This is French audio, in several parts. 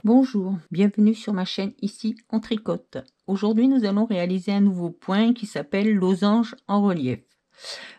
Bonjour, bienvenue sur ma chaîne Ici on tricote. Aujourd'hui nous allons réaliser un nouveau point qui s'appelle losange en relief.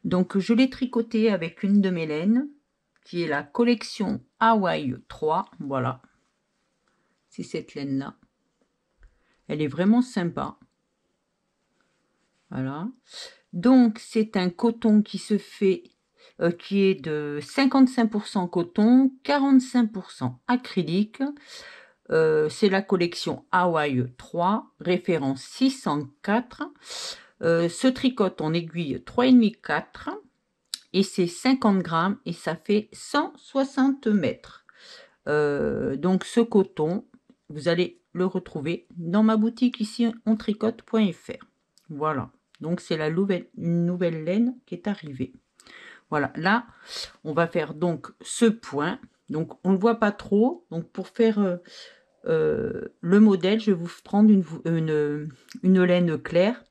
Donc je l'ai tricoté avec une de mes laines qui est la collection Hawaii 3. Voilà, c'est cette laine là. Elle est vraiment sympa. Voilà. Donc c'est un coton qui se fait qui est de 55% coton, 45% acrylique. C'est la collection Hawaii 3, référence 604. Se tricote en aiguille 3,5 4 et c'est 50 grammes et ça fait 160 mètres. Donc ce coton, vous allez le retrouver dans ma boutique ici ontricote.fr. Voilà, donc c'est une nouvelle laine qui est arrivée. Voilà, là on va faire donc ce point. Donc on ne le voit pas trop. Donc pour faire le modèle, je vais vous prendre une laine claire,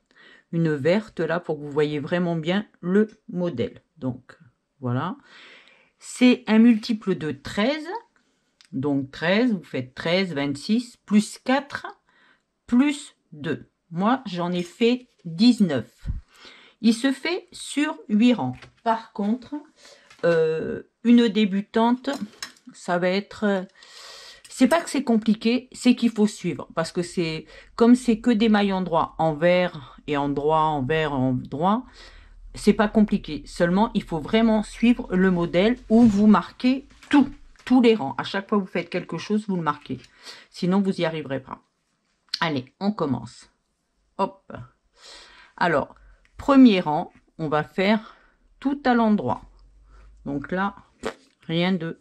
une verte là, pour que vous voyez vraiment bien le modèle. Donc voilà, c'est un multiple de 13. Donc 13, vous faites 13, 26, plus 4, plus 2. Moi, j'en ai fait 19. Il se fait sur 8 rangs. Par contre, une débutante, ça va être... c'est pas que c'est compliqué, c'est qu'il faut suivre. Parce que c'est comme c'est que des mailles endroits, envers et endroit, envers, endroit, c'est pas compliqué. Seulement, il faut vraiment suivre le modèle où vous marquez tous les rangs. À chaque fois que vous faites quelque chose, vous le marquez. Sinon, vous n'y arriverez pas. Allez, on commence. Hop. Alors, premier rang, on va faire tout à l'endroit. Donc là, rien de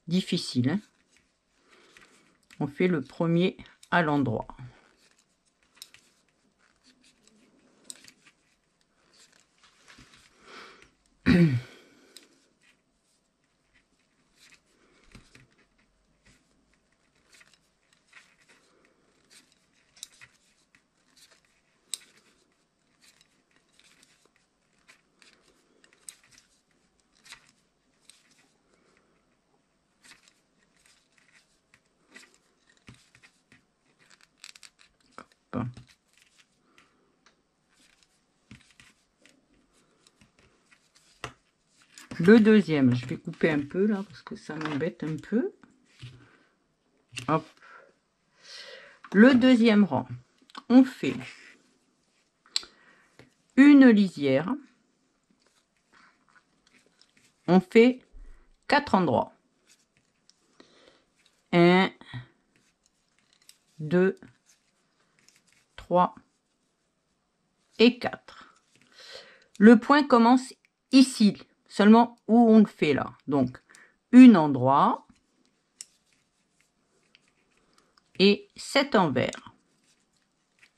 difficile. Hein. On fait le premier à l'endroit. Le deuxième, je vais couper un peu là parce que ça m'embête un peu. Hop. Le deuxième rang, on fait une lisière. On fait 4 endroits. 1, 2, 3 et 4. Le point commence ici, seulement où on le fait là. Donc, un endroit et 7 envers.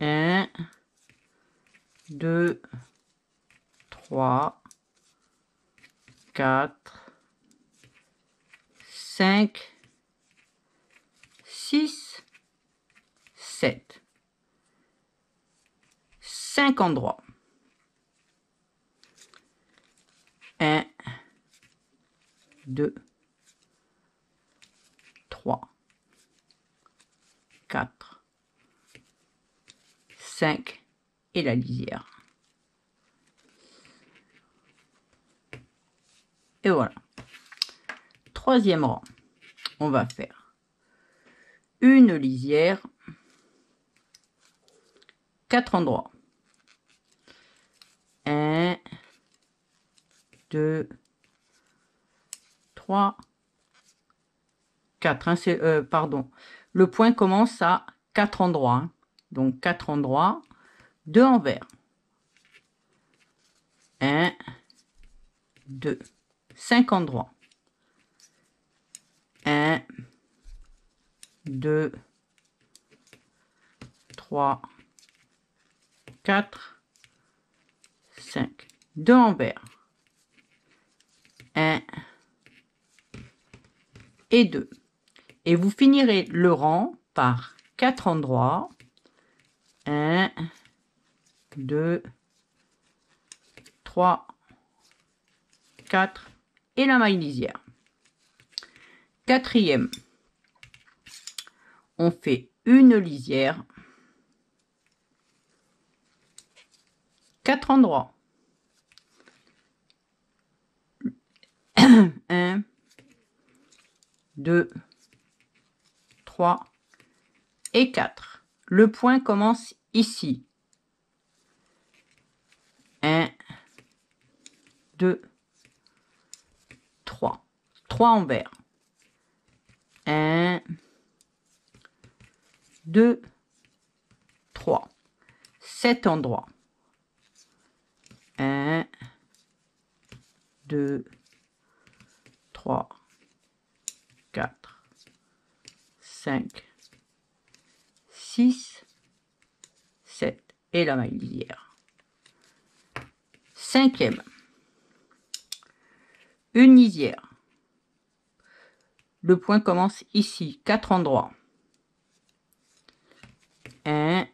1, 2, 3, 4, 5, 6, 7. 5 endroits. 1, 2, 3, 4, 5 et la lisière. Et voilà. Troisième rang, on va faire une lisière, 4 endroits. 1, 2, 3, 4. Hein, pardon. Le point commence à 4 endroits. Hein. Donc 4 endroits, 2 envers. 1, 2, 5 endroits. 1, 2, 3, 4, 5. 2 envers. 1 et 2. Et vous finirez le rang par 4 endroits. 1, 2, 3, 4 et la maille lisière. Quatrième, on fait une lisière, 4 endroits. 1, 2, 3 et 4. Le point commence ici. 1, 2, 3. 3 envers. 1, 2, 3. 7 endroits. 1, 2, 3, 4, 5, 6, 7. Et la maille lisière. 5e. Une lisière. Le point commence ici, 4 endroits. 1,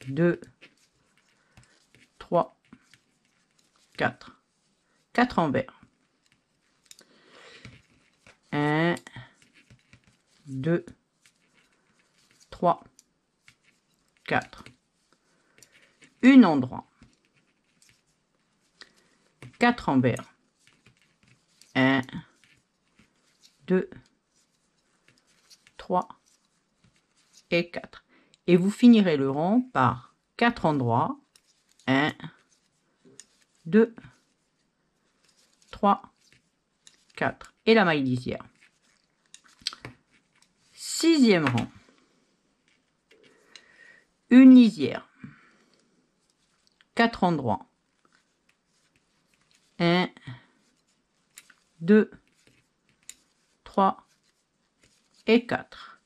2, 3, 4. 4 envers. 1, 2, 3, 4. Une endroit. 4 envers. 1, 2, 3 et 4. Et vous finirez le rond par 4 endroits. 1, 2, 3, 4. Et la maille lisière. 6e rang. Une lisière. 4 endroits. 1, 2, 3 et 4.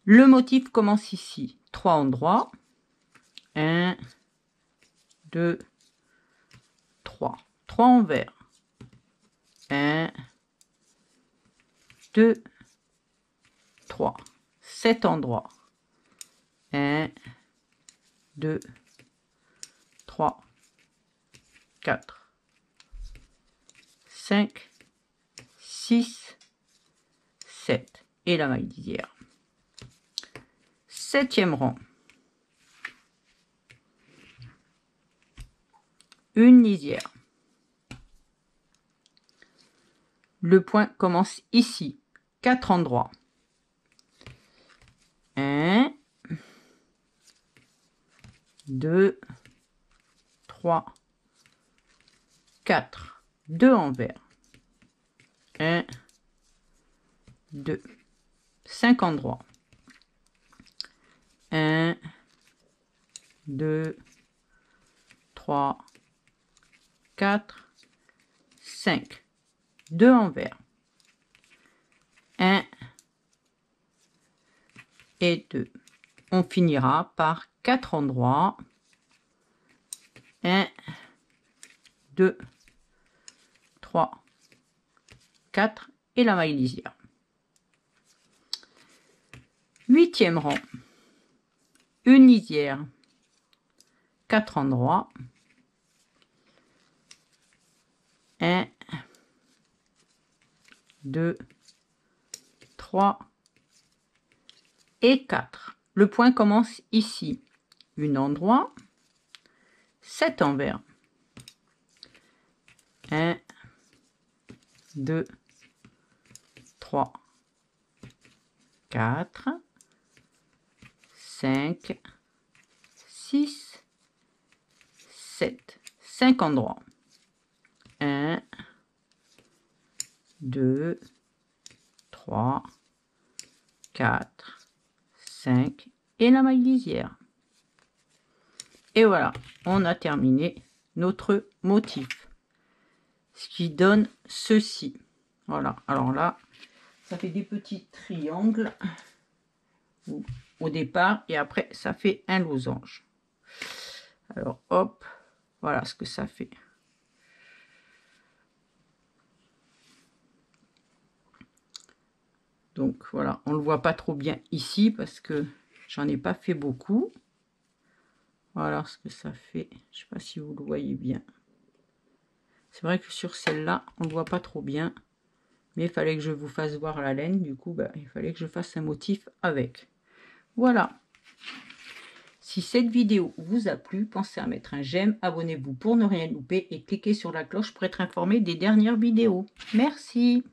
Le motif commence ici. 3 endroits. 1, 2, 3. 3 envers. 1, 2, 3. 7 endroits. 1, 2, 3, 4, 5, 6, 7. Et la maille lisière. 7e rang. Une lisière. Le point commence ici. 4 endroits. 1, 2, 3, 4. 2 envers. 1, 2. 5 endroits. 1, 2, 3, 4, 5. 2 envers. 1 et 2. On finira par 4 endroits. 1, 2, 3, 4 et la maille lisière. 8e rang. Une lisière. 4 endroits. 1, 2, 3 et 4. Le point commence ici. Un endroit. 7 envers. 1, 2, 3, 4, 5, 6, 7. 5 endroits. 1, 2, 3, 4, 5 et la maille lisière. Et voilà, on a terminé notre motif. Ce qui donne ceci. Voilà, alors là, ça fait des petits triangles au départ et après ça fait un losange. Alors hop, voilà ce que ça fait. Donc voilà, on le voit pas trop bien ici parce que j'en ai pas fait beaucoup. Voilà ce que ça fait. Je sais pas si vous le voyez bien. C'est vrai que sur celle-là, on ne voit pas trop bien. Mais il fallait que je vous fasse voir la laine. Du coup, il fallait que je fasse un motif avec. Voilà. Si cette vidéo vous a plu, pensez à mettre un j'aime, abonnez-vous pour ne rien louper et cliquez sur la cloche pour être informé des dernières vidéos. Merci.